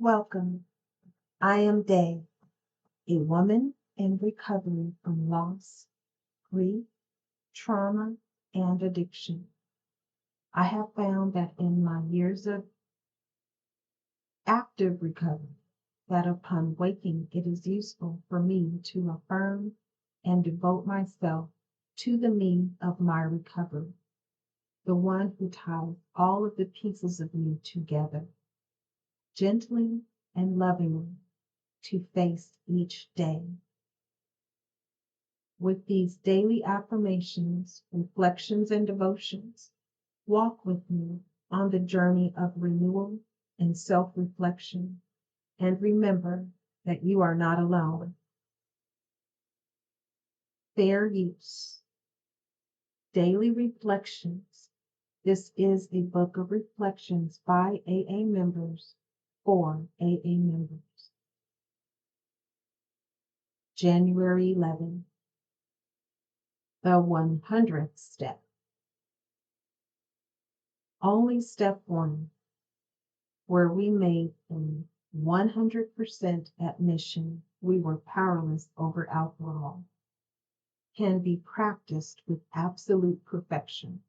Welcome. I am Day, a woman in recovery from loss, grief, trauma, and addiction. I have found that in my years of active recovery, that upon waking, it is useful for me to affirm and devote myself to the me of my recovery, the one who ties all of the pieces of me together, gently and lovingly, to face each day. With these daily affirmations, reflections, and devotions, walk with me on the journey of renewal and self reflection, and remember that you are not alone. Fair use. Daily Reflections. This is a book of reflections by AA members for AA members. January 11, the 100th step. Only step one, where we made a 100% admission we were powerless over alcohol, can be practiced with absolute perfection.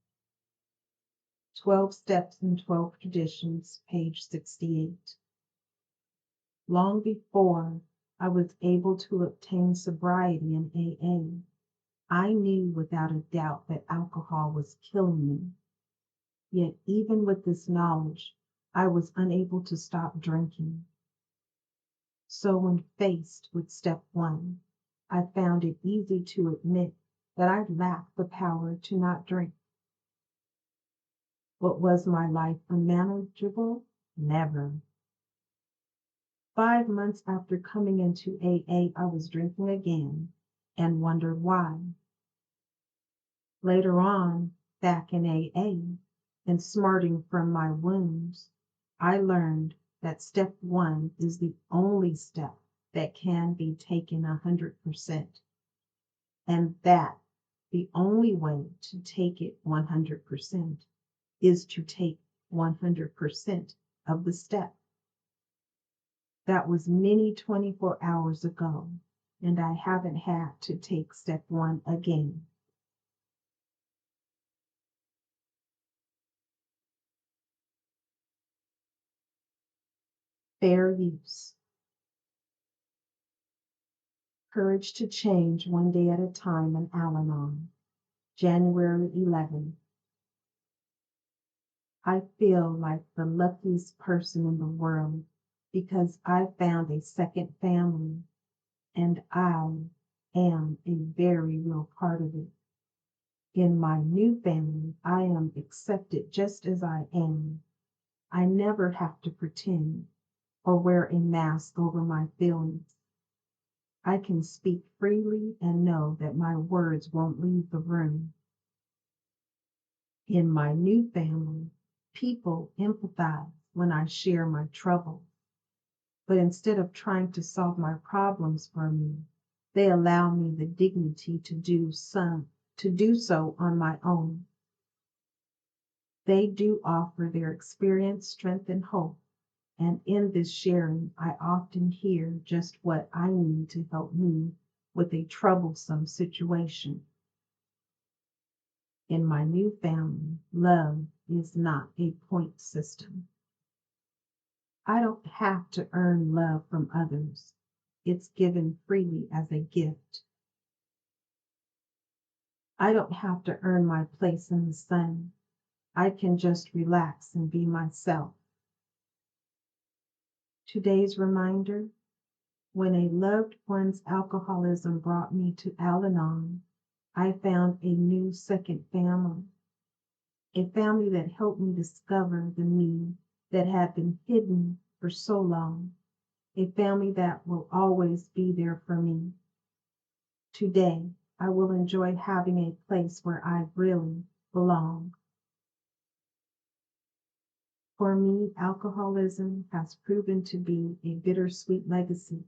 12 Steps and 12 Traditions, page 68. Long before I was able to obtain sobriety in AA, I knew without a doubt that alcohol was killing me. Yet even with this knowledge, I was unable to stop drinking. So when faced with step one, I found it easy to admit that I lacked the power to not drink. But was my life unmanageable? Never. 5 months after coming into AA, I was drinking again and wondered why. Later on, back in AA, and smarting from my wounds, I learned that step one is the only step that can be taken 100%, and that the only way to take it 100% is to take 100% of the step. That was many 24 hours ago, and I haven't had to take step one again. Fair use. Courage to change one day at a time in Al-Anon, January 11. I feel like the luckiest person in the world because I found a second family, and I am a very real part of it. In my new family, I am accepted just as I am. I never have to pretend or wear a mask over my feelings. I can speak freely and know that my words won't leave the room. In my new family, people empathize when I share my trouble. But instead of trying to solve my problems for me, they allow me the dignity to do so on my own. They do offer their experience, strength, and hope, and in this sharing, I often hear just what I need to help me with a troublesome situation. In my new family, love is not a point system. I don't have to earn love from others. It's given freely as a gift. I don't have to earn my place in the sun. I can just relax and be myself. Today's reminder: when a loved one's alcoholism brought me to Al-Anon, I found a new second family, a family that helped me discover the me that had been hidden for so long, a family that will always be there for me. Today, I will enjoy having a place where I really belong. For me, alcoholism has proven to be a bittersweet legacy.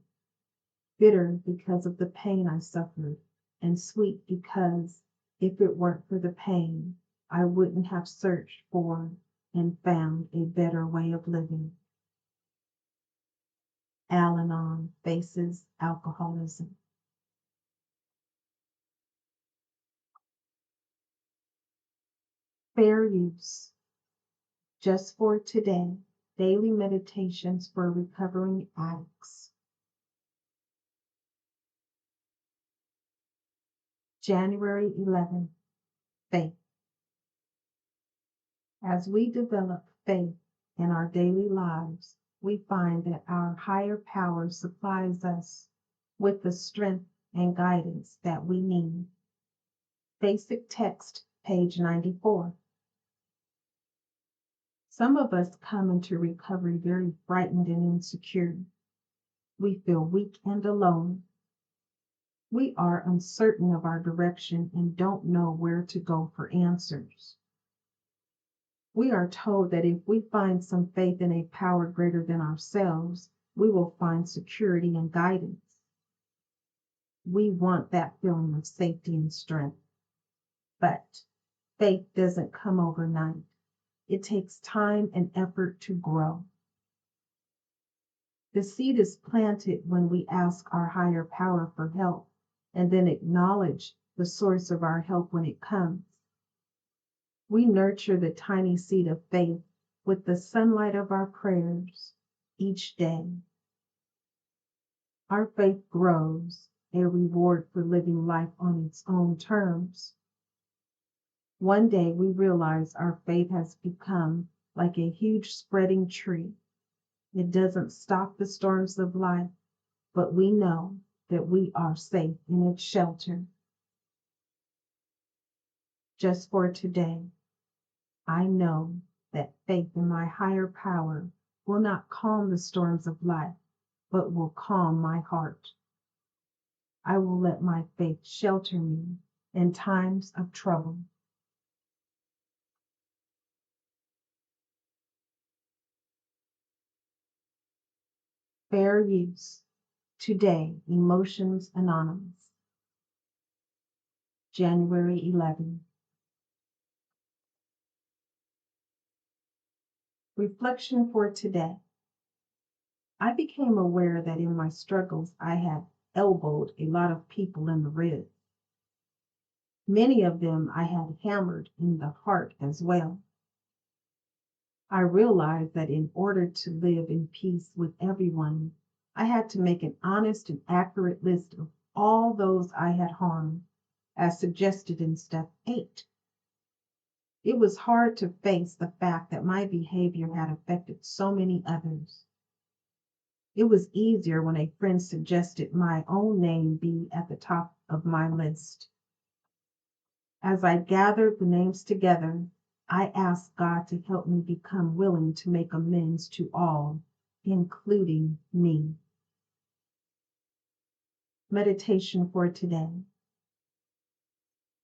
Bitter because of the pain I suffered, and sweet because if it weren't for the pain, I wouldn't have searched for and found a better way of living. Al-Anon faces alcoholism. Fair use. Just for today, daily meditations for recovering addicts. January 11th, faith. As we develop faith in our daily lives, we find that our higher power supplies us with the strength and guidance that we need. Basic text, page 94. Some of us come into recovery very frightened and insecure. We feel weak and alone. We are uncertain of our direction and don't know where to go for answers. We are told that if we find some faith in a power greater than ourselves, we will find security and guidance. We want that feeling of safety and strength. But faith doesn't come overnight. It takes time and effort to grow. The seed is planted when we ask our higher power for help and then acknowledge the source of our help when it comes. We nurture the tiny seed of faith with the sunlight of our prayers each day. Our faith grows, a reward for living life on its own terms. One day we realize our faith has become like a huge spreading tree. It doesn't stop the storms of life, but we know that we are safe in its shelter. Just for today, I know that faith in my higher power will not calm the storms of life, but will calm my heart. I will let my faith shelter me in times of trouble. Fair use. Today, Emotions Anonymous. January 11. Reflection for today. I became aware that in my struggles I had elbowed a lot of people in the ribs. Many of them I had hammered in the heart as well. I realized that in order to live in peace with everyone, I had to make an honest and accurate list of all those I had harmed, as suggested in step 8. It was hard to face the fact that my behavior had affected so many others. It was easier when a friend suggested my own name be at the top of my list. As I gathered the names together, I asked God to help me become willing to make amends to all, including me. Meditation for today.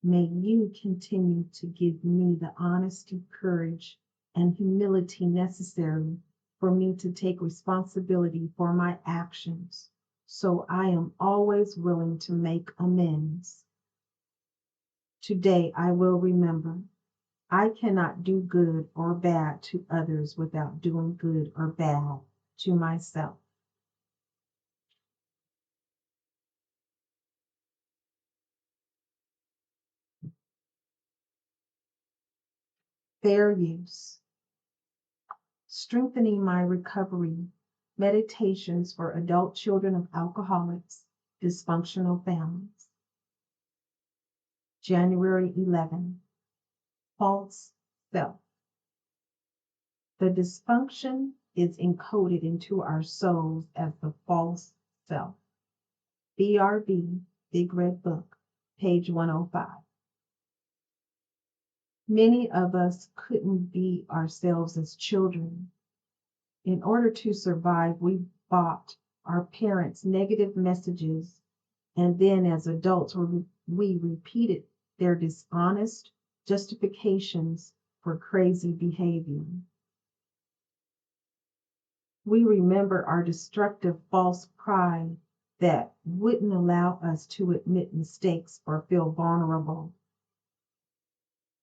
May you continue to give me the honesty, courage, and humility necessary for me to take responsibility for my actions, so I am always willing to make amends. Today I will remember, I cannot do good or bad to others without doing good or bad to myself. Fair use. Strengthening my recovery. Meditations for adult children of alcoholics, dysfunctional families. January 11. False self. The dysfunction is encoded into our souls as the false self. BRB, Big Red Book, page 105. Many of us couldn't be ourselves as children. In order to survive, we bought our parents' negative messages, and then as adults, we repeated their dishonest justifications for crazy behavior. We remember our destructive false pride that wouldn't allow us to admit mistakes or feel vulnerable.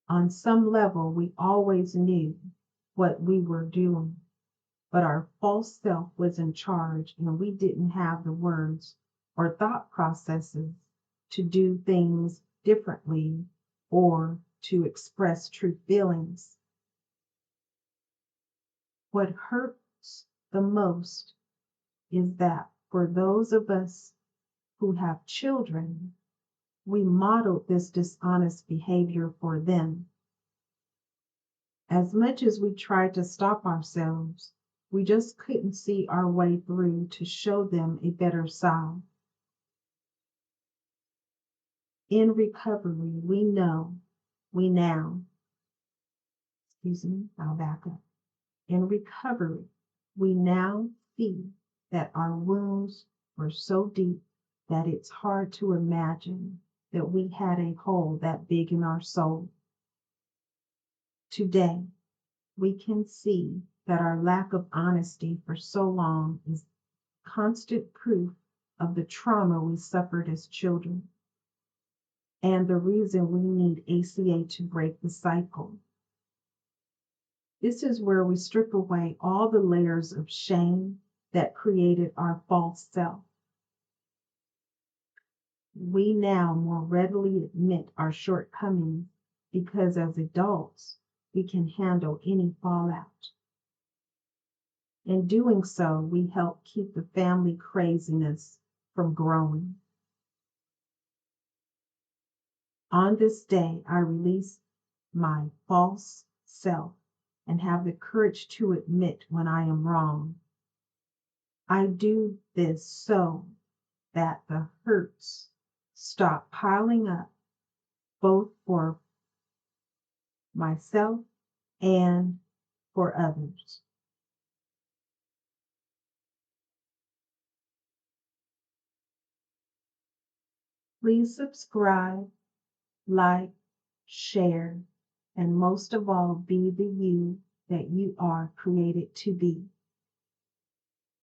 On some level, we always knew what we were doing. but our false self was in charge and we didn't have the words or thought processes to do things differently or to express true feelings. What hurts the most is that for those of us who have children, we modeled this dishonest behavior for them. As much as we tried to stop ourselves, we just couldn't see our way through to show them a better side. In recovery, we now, I'll back up. In recovery, we now see that our wounds were so deep that it's hard to imagine that we had a hole that big in our soul. Today, we can see that our lack of honesty for so long is constant proof of the trauma we suffered as children and the reason we need ACA to break the cycle. This is where we strip away all the layers of shame that created our false self. We now more readily admit our shortcomings because as adults, we can handle any fallout. In doing so, we help keep the family craziness from growing. On this day, I release my false self and have the courage to admit when I am wrong. I do this so that the hurts stop piling up, both for myself and for others. Please subscribe, like, share, and most of all, be the you that you are created to be.